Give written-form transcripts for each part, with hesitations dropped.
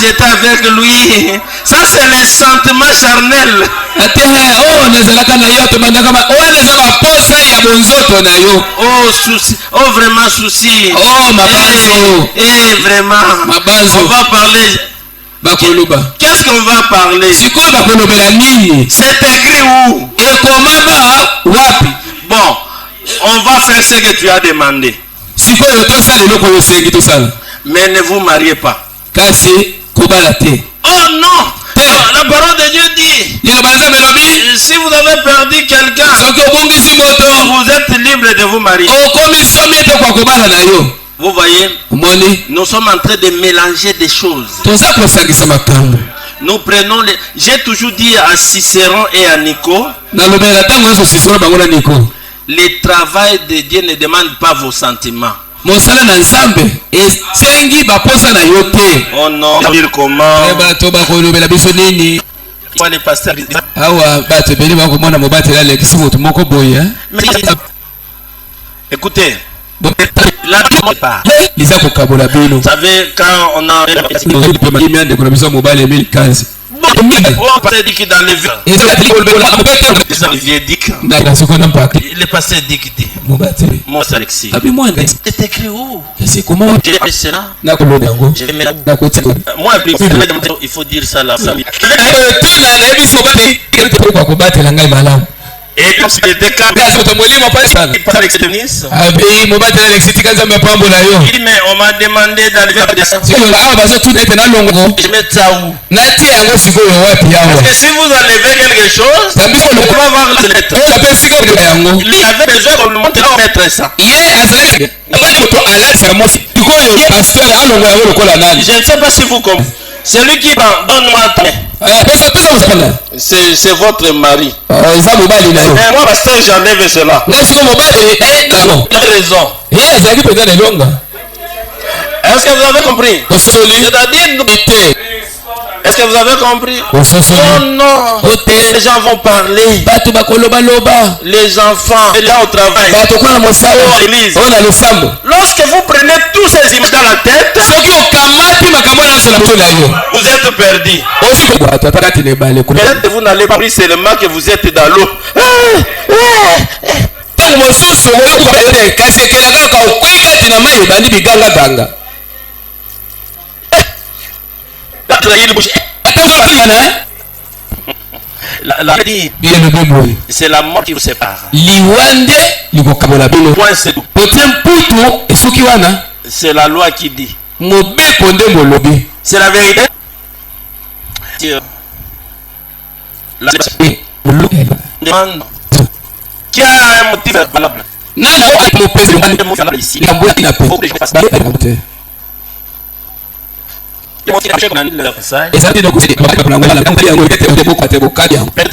j'étais avec lui. Ça, c'est les sentiments charnels. Oh, souci. Oh, vraiment souci. Oh, mabanzo. Vraiment. Mabanzo. On va parler. Qu'est-ce qu'on va parler? C'est écrit où? Bon, on va faire ce que tu as demandé. Mais ne vous mariez pas. Oh non! La parole de Dieu dit, si vous avez perdu quelqu'un, vous êtes libre de vous marier. Vous voyez, nous sommes en train de mélanger des choses. Nous prenons les... J'ai toujours dit à Cicéron et à Nico, le travail de Dieu ne demande pas vos sentiments. Oh non, dire comment? Les pasteurs. Écoutez, la Bible parle. Vous savez, quand on a on dit que dans le vieux dit le pasteur dit que moi c'est Alexis. C'est écrit où? Moi il faut dire ça là. Et comme c'était le cas, il dit mais on m'a demandé d'aller vers des sens. Je mets ça où? Parce que si vous enlevez quelque chose, on va voir le lettre. Il avait besoin qu'on lui montre à mettre ça. Je ne sais pas si vous comprenez. Celui qui donne-moi c'est votre mari. Mais moi, pasteur, j'enlève cela. Il a raison. Est-ce que vous avez compris? C'est-à-dire, est-ce que vous avez compris? Oh non, les gens vont parler. Les enfants, là au travail, à l'église. Lorsque vous prenez tous ces images dans la tête, vous êtes perdu. Peut-être que vous n'allez pas pris seulement que vous êtes dans l'eau. C'est la mort qui vous sépare. C'est la loi qui dit. C'est la vérité. Demande qui a un motif valable.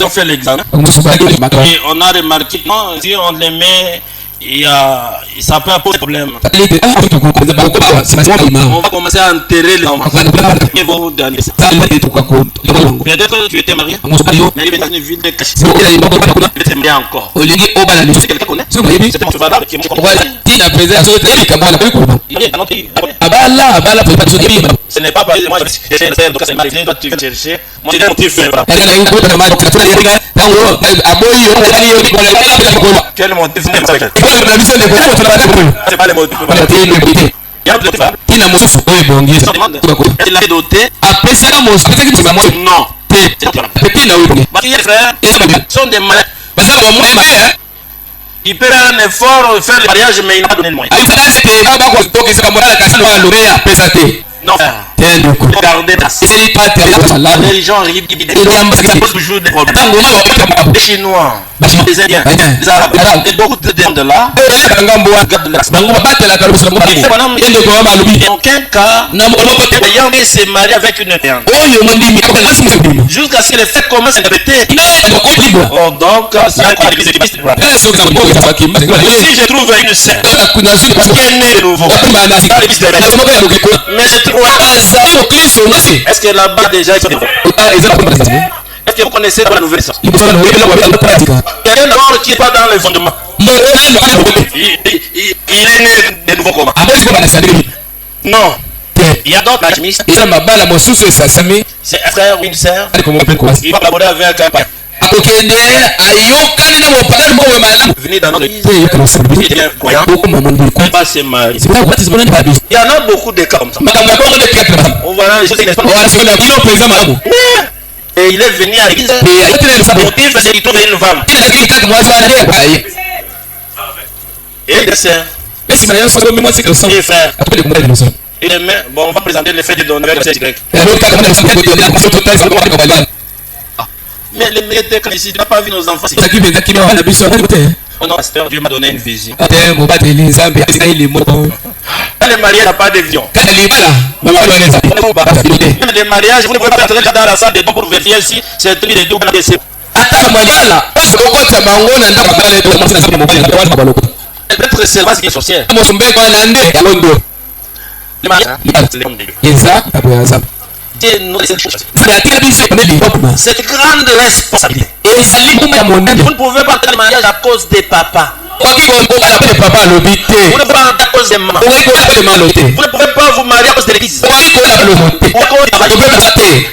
On fait l'examen et on a remarqué que si on les met, ça peut poser problème. On va commencer à enterrer les enfants. Peut-être que tu étais marié, mais il est dans une ville de cachette. Tu étais marié encore. Quelqu'un connaît? C'était mon cheval qui est mon compagnon. Ce n'est pas parce que moi je cherche c'est marié, toi tu viens chercher. Moi j'ai un motif. Quel motif? C'est pas le motif. Il y a un motif. Il a doté. Non. Les frères sont des malades. Il peut faire un effort, faire le mariage, mais il n'a pas donné le moyen. Non, regardez les gens posent toujours des problèmes. Les Chinois, les Indiens, les Arabes, et beaucoup de gens de là. En aucun cas, ayant se marier avec une Indienne. Jusqu'à ce que les faits commencent à répéter. Oh, donc, c'est encore l'église de Christ. Si je trouve une sœur qui est née de nouveau, mais je trouve est-ce que là-bas déjà est-ce que vous connaissez la nouvelle sens? Quelqu'un d'abord qui n'est pas dans le fondement. Il est né de nouveau comment? Non. Il y a d'autres alchimistes. C'est un frère ou une sœur. Il va collaborer avec un père. Venez dans notre église. Il devient croyant. Il va se marier. Il y en a beaucoup de cas comme ça. On voit les choses qui ne sont pas. Et il est venu à l'église. Le motif, c'est qu'il trouve une femme. Et des sœurs. Et frères. Et demain, bon, on va présenter les faits de donner avec le CY. Mais les métiers quand ici, tu n'as pas vu nos enfants. Oh non, pasteur, Dieu m'a donné une vision. Quand les mariages, il n'y a pas de vision. Même les mariages, vous ne pouvez pas entrer dans la salle de dons pour vérifier si c'est un truc de double ADC. Elle peut être seulement ce qui est sorcière. Le mariage, c'est l'homme de Dieu. C'est une grande responsabilité. Vous ne pouvez pas entrer le mariage à cause des papas. Vous ne pouvez pas entrer à cause des mamans. Vous ne pouvez pas vous marier à cause de l'église.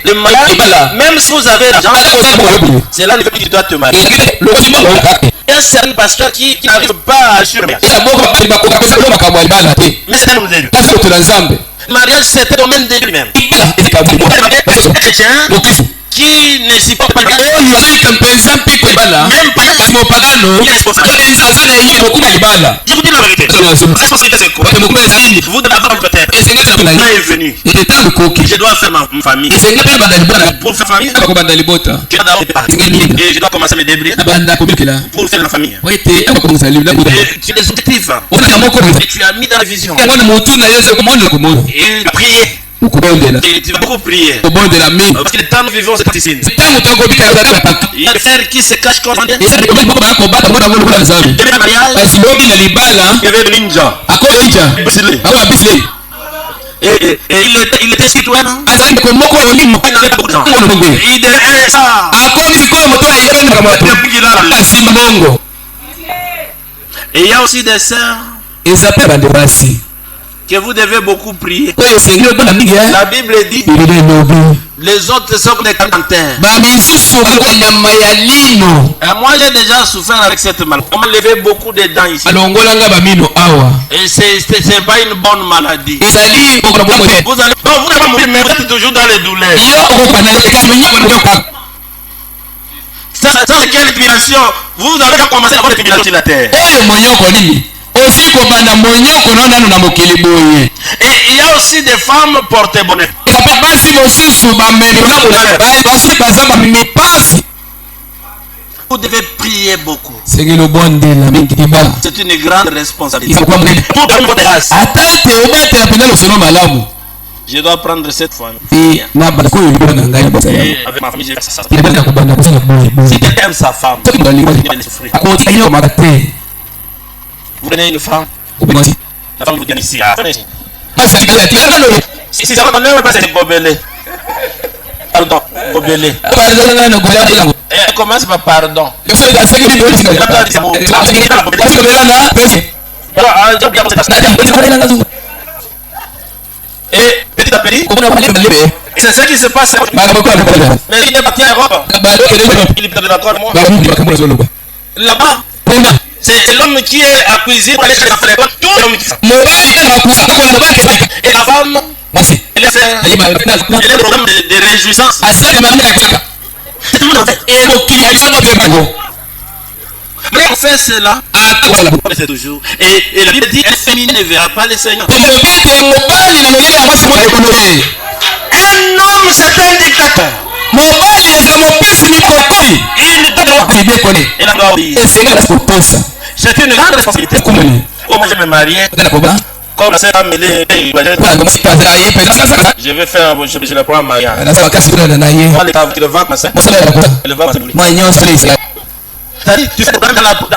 Le mariage, même si vous avez l'argent, c'est là le fait que tu dois te marier. Il y a certains pasteurs qui n'arrivent pas à assurer. Mais c'est un homme de Dieu. Le mariage, c'est un domaine de lui-même. Les chrétiens qui ne supportent pas le mariage, même pas je vous dis la vérité. Responsabilité, c'est quoi? Vous devez avoir peut-être. Le temps est venu. Je dois faire ma famille. Pour faire famille, je dois d'abord et je dois commencer à me débrouiller pour faire la famille. Et tu as des objectifs. Et tu as mis dans la vision. Et prier. Et tu vas beaucoup prier. Parce que le temps nous vivons, c'est ici. Il y a des frères qui se cachent comme il y avait le ninja. Et il était citoyen. Il n'avait pas beaucoup de temps. Il devait ça. Et il y a aussi des sœurs que vous devez beaucoup prier. La Bible dit les autres sont des cantaires. Moi j'ai déjà souffert avec cette maladie. On m'a levé beaucoup de dents ici. Et c'est pas une bonne maladie. Vous allez vous n'allez pas mourir, mais vous êtes toujours dans les douleurs. Sans quelle tribulation, vous allez commencer à avoir des tribulations sur la terre. Et il y a aussi des femmes portées bonheur. Vous devez prier beaucoup. C'est une grande responsabilité. Je dois prendre cette fois. Et avec ma famille, je vais faire ça. Si quelqu'un aime sa femme, il va le souffrir. Vous prenez une femme, la femme vous dit ici. Si ça va donner, on va passer Gobelé. Pardon, Gobelé. Elle commence par pardon. Et petit à petit, c'est ce qui se passe. Mais il est parti à Europe. Il est parti à moi. Là-bas, c'est l'homme qui est accusé pour aller chercher la fréquence. Tout l'homme qui fait. Et la femme, elle a des problèmes de réjouissance. C'est tout le monde fait. Mais on fait cela. C'est toujours. Et la Bible dit un féminin ne verra pas le Seigneur. Un homme, c'est un dictateur. C'est une grande responsabilité. Comment je me marie? Comme la sœur Amélie, je vais faire je le prends en mariage. Le vent comme ça. Le vent c'est tu fais dans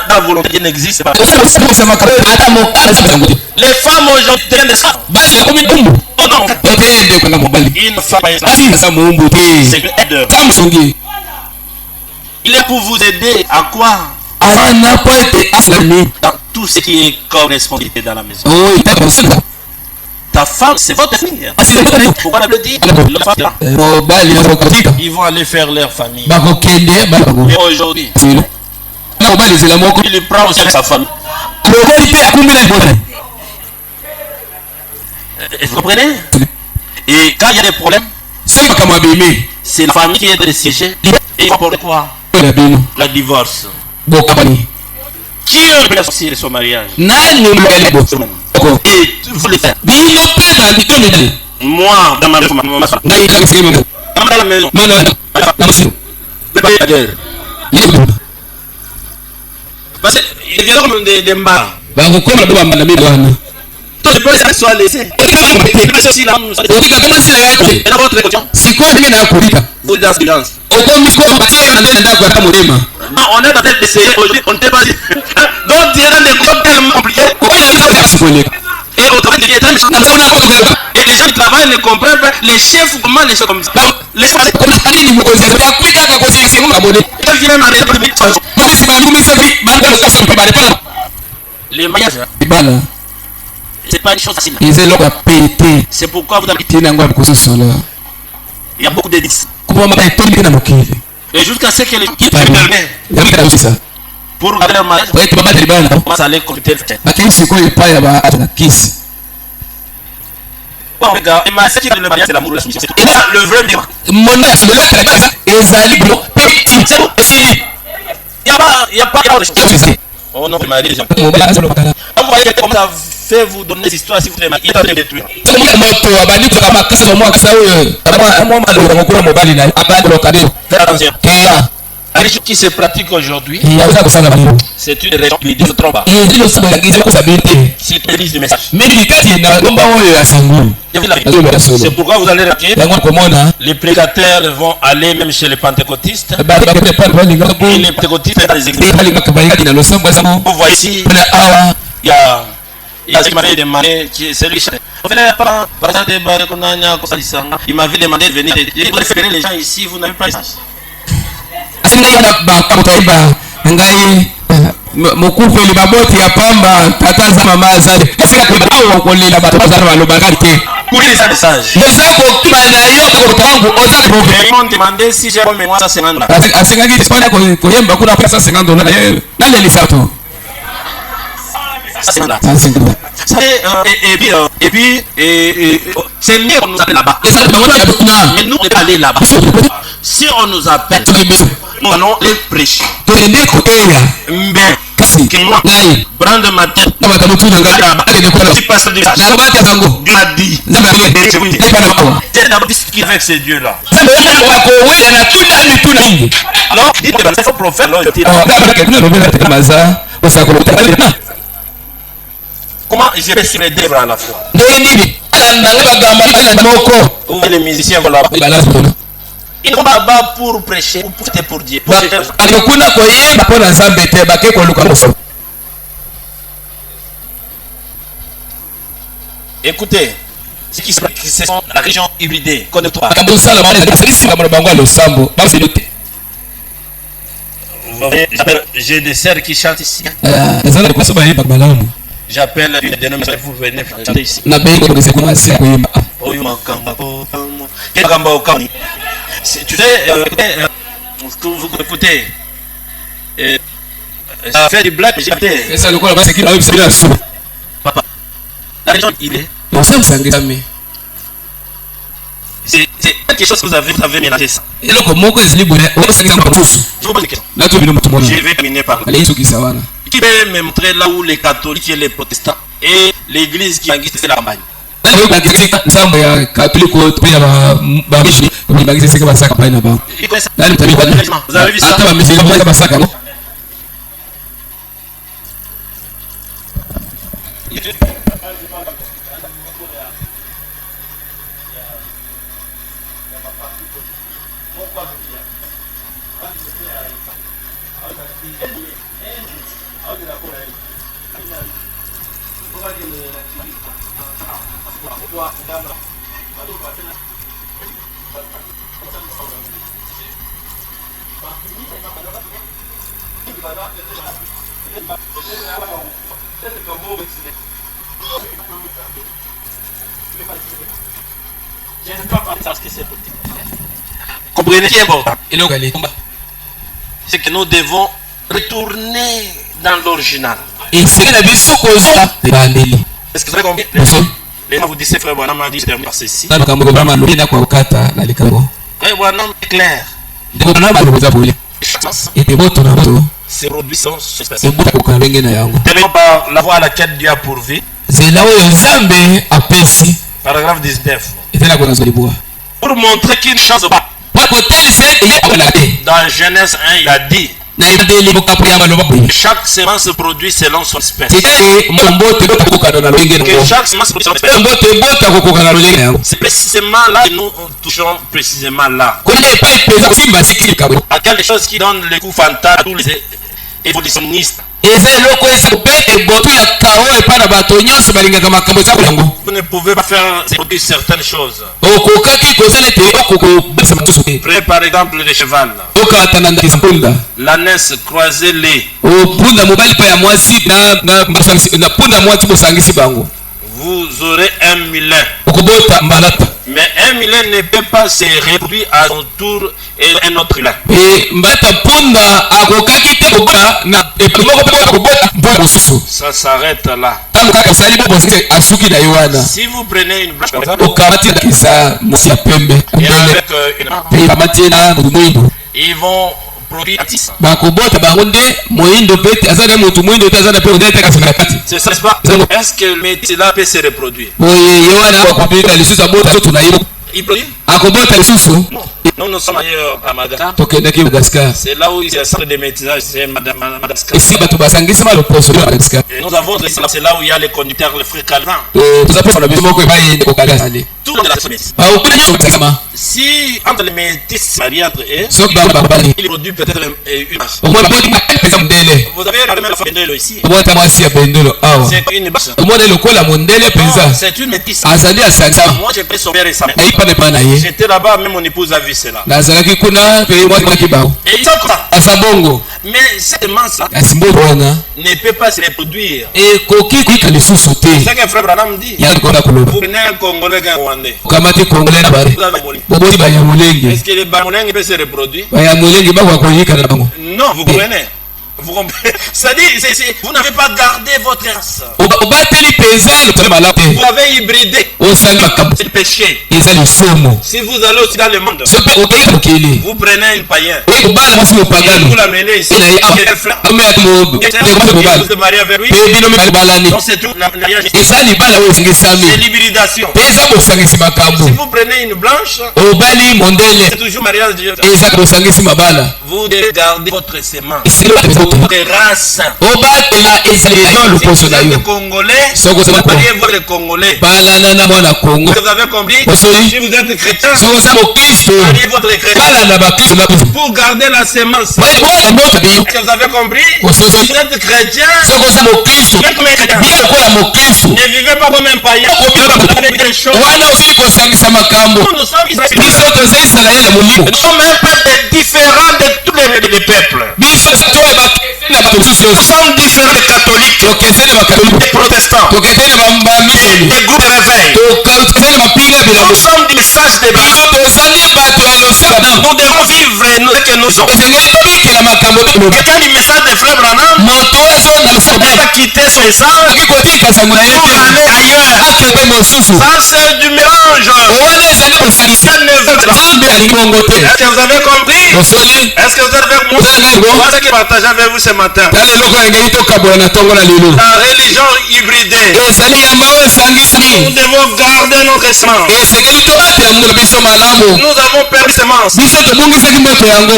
la volonté qui n'existe pas. Les femmes aujourd'hui deviennent des femmes. Une femme c'est une aide. Il est pour vous aider à quoi? Dans tout ce qui est comme responsabilité dans la maison. ta femme, c'est votre fille. Pourquoi la Bible dit ils vont aller faire leur famille. Mais aujourd'hui, il prend aussi sa famille. Vous comprenez? Et quand il y a des problèmes, c'est la famille qui est décédée. Et il va pour quoi? La divorce. Qui est associé de son mariage? Et vous les faites. Moi, dans ma maison, dans la maison, parce qu'il vient comme des mbars. Je peux laisser soit laissé. Vous dans silence. Non, on est en train d'essayer aujourd'hui, on ne t'est pas dit. Donc, tu es dans des groupes tellement compliqués. Et autrement, tu es très méchant. Et les gens qui travaillent ne comprennent pas. Les chefs, comment les choses comme ça? Les chefs, les mariages, c'est pas une chose facile. C'est pourquoi vous avez dit. Il y a beaucoup de disques. Et jusqu'à ce que les gens qui permettent pour regarder leur mariage, on va aller consulter le fait. Bon, regarde, et ma c'est le mariage, c'est l'amour, la soumission. Et là, le vrai débat. Il n'y a pas de choses. Oh non, vous m'avez dit déjà. Vous voyez comment ça fait vous donner des histoires si vous voulez. Il est en train de détruire. Faites attention. La religion qui se pratique aujourd'hui, c'est une religion qui ne se trompe pas. C'est une liste de messages. C'est pourquoi vous allez remarquer, les prédicateurs vont aller même chez les pentecôtistes. Et les pentecôtistes dans les églises. Vous voyez ici, il y a ce qui m'avait demandé, c'est lui. Il m'avait demandé de venir. Il voulait faire les gens ici, vous n'avez pas de message. Mukufeli baboti ya pamba tataza mama azali kafika kwa kulela bataza balobaka te kuri ça message mosako kibanda yote ko tangu oza ko vraiment demander si j'ai comme moi ça 50 $. Asenga ki Espagne ko yemba kuna pesa 50 $. Nale lisato et puis c'est mieux qu'on nous appelle là-bas. Mais nous on n'est pas allé là-bas. Si on nous appelle, nous allons les prêcher. Brand matin. Tu passes du message. Dieu a dit. C'est d'abord discuter avec ces dieux-là. Alors, dites-moi, c'est un prophète. Comment je peux se aider à la fois? Où les musiciens vont là-bas? Ils vont là-bas pour prêcher, pour Dieu. Écoutez, ce qui se passe, c'est la région hybridée. Connais-toi. J'ai des sœurs qui chantent ici. J'appelle une dénomination pour venir chanter ici. Tu sais, vous écoutez, ça fait du black, j'ai écouté. Papa, la région il est. C'est quelque chose que vous avez mélangé ça. Je vous pose une question. Je vais terminer par là. Qui peut me montrer là où les catholiques et les protestants et l'église qui existe c'est la campagne? Vous avez vu ça? Je ne vais pas parler parce que c'est petit. Comprenez ce qui est important. C'est que nous devons retourner dans l'original. Est-ce que vous avez compris? Les gens vous disent, frère Branham a dit, je termine par ceci. Frère Branham est clair. C'est produit sans suspension. Terminons par la voie à laquelle Dieu a pourvu. Paragraphe 19. Pour montrer qu'il ne change pas. Dans Genèse 1, il a dit chaque semence produit selon son espèce. Que chaque semence produit selon son espèce. C'est précisément là que nous touchons précisément là. À quelque chose qui donne le coup fatal à tous les évolutionnistes. Vous ne pouvez pas faire certaines choses. Prenez par exemple le cheval. L'ânesse, croisez-les. Vous aurez un milin. Mais un milin ne peut pas se reproduire à son tour et un autre milin. Ça s'arrête là. Si vous prenez une blanche comme ça, et avec ils vont produire artistes. C'est ça, n'est-ce pas? Est-ce que le métier là peut se reproduire? Il produit? Non, nous sommes ailleurs à Madagascar. C'est là où il y a un centre de métissage, c'est Madagascar. Et nous avons, c'est là où il y a les conducteurs, les frères Calvin. Tout le monde est là. Si entre les métis mariés entre eux, il produit peut-être une masse. Vous avez la même Bendelo ici. C'est une basse. C'est une métisse. Moi j'ai pris son père et sa mère. J'étais là-bas, même mon épouse a vu cela. Et ils sont comme ça. Mais cette masse-là ne peut pas se reproduire. C'est ce que frère Branham dit. Vous prenez un Congolais et un Rwandais. Est-ce que les Bamoulengues peuvent se reproduire? Non, vous comprenez? Vous comprenez? C'est-à-dire, vous n'avez pas gardé votre race. Vous avez hybridé. C'est le péché. Si vous allez aussi dans le monde, vous prenez un païen, vous l'amenez ici, vous vous mariez avec lui. Donc c'est tout. C'est l'hybridation. Si vous prenez une blanche, c'est toujours mariage de Dieu. Vous devez garder votre sémence, votre race. Si vous êtes Congolais, vous mariez votre Congolais. Vous avez compris? Si vous êtes chrétien, mariez votre chrétien pour garder la sémence. Vous avez compris? Si vous êtes chrétien, ne vivez pas comme un païen. Nous sommes un peuple différent de tous les peuples. Nous sommes différents des catholiques, des protestants, des groupes de réveil. Nous sommes des sages de Dieu. Nous devons vivre ce que nous sommes. Et quand le message de frère Branham, il n'a pas quitté son message pour aller ailleurs. Ça c'est du mélange. Ça ne veut pas. Est-ce que vous avez compris? Est-ce que vous êtes avec moi? Moi ce que je partage avec vous ce matin. La religion hybridée. Nous devons garder notre semence. Nous avons perdu semence.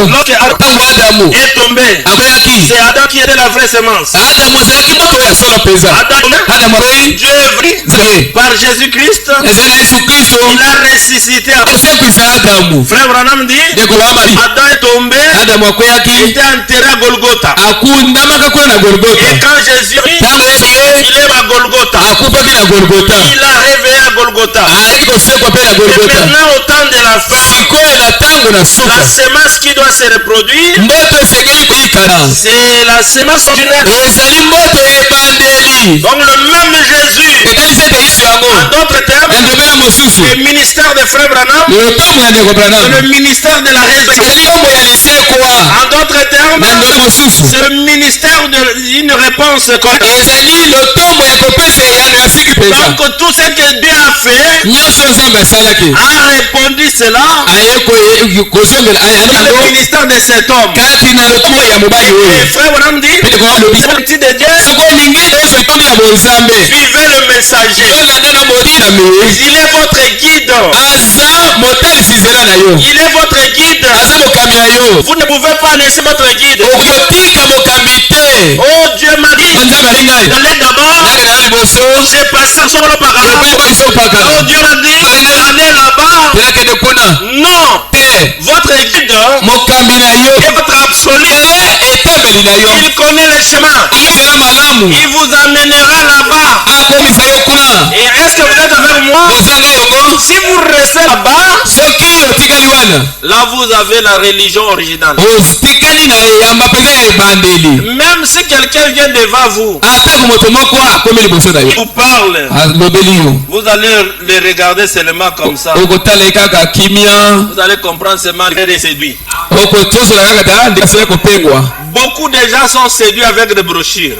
Lorsque Adam est tombé, c'est Adam qui était la vraie semence. Adam, Dieu est venu par Jésus-Christ. Il a ressuscité. Frère Branham dit, Adam est tombé, il était enterré à Golgotha. Et quand Jésus il est à Golgotha, il a réveillé à Golgotha. Et maintenant au temps de la fin, La semence qui doit se reproduire, c'est la semence ordinaire. Donc le même Jésus, en d'autres termes, le ministère de Frère Branham, le ministère de la résurrection. En d'autres termes, c'est le ministère d'une réponse correcte. Donc tout ce que Dieu a fait, a répondu cela, le ministère de cet homme. Et Frère Branham dit, de Dieu, suivez le messager. Il est votre guide. Il est votre guide. Vous ne pouvez pas laisser votre guide. Oh, Dieu m'a dit, allez d'abord, j'ai passé sur le parcours. Oh, Dieu m'a dit, allez là-bas. Non, votre guide est votre absolu. Il connaît le chemin. Il vous amènera là-bas. Et est-ce que vous êtes avec moi? Si vous restez là-bas, là vous avez la religion originale. Même si quelqu'un vient devant vous, il vous parle, vous allez le regarder seulement comme ça. Vous allez comprendre seulement qu'il est séduit. Beaucoup de gens sont séduits avec des brochures.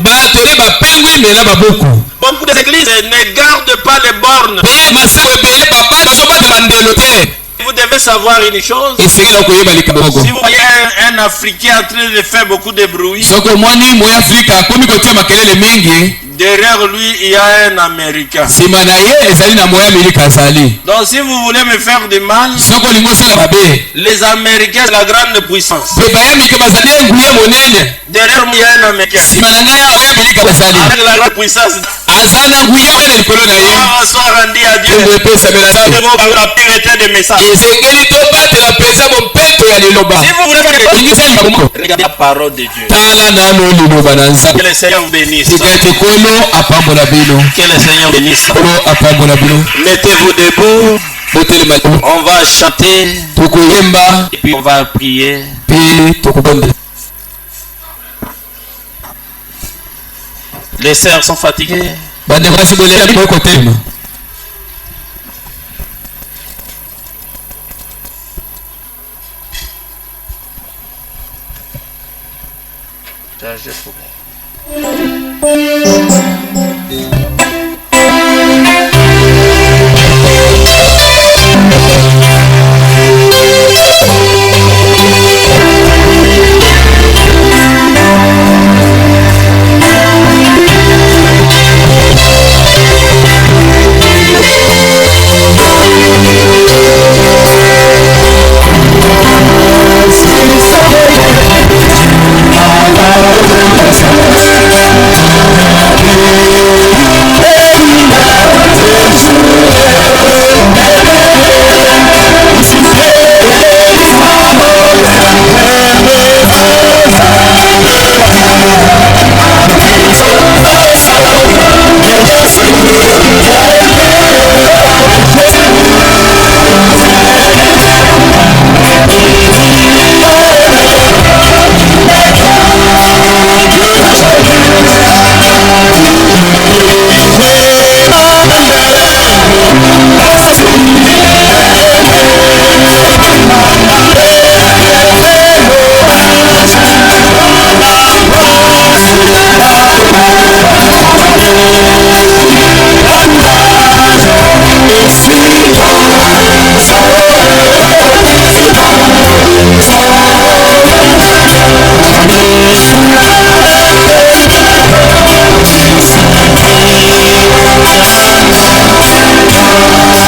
Beaucoup d'églises ne gardent pas les bornes. Vous devez savoir une chose. Si vous voyez un Africain en train de faire beaucoup de bruit, derrière lui il y a un Américain. Donc si vous voulez me faire du mal, les Américains c'est la grande puissance. Derrière moi il y a un Américain avec la grande puissance. Soit rendu à Dieu. La pureté des messages. Si vous voulez regardez la parole de Dieu. Que le Seigneur vous bénisse. Que le Seigneur bénisse. Mettez-vous debout. On va chanter. Et puis on va prier. Les sœurs sont fatiguées. Chargez pour moi.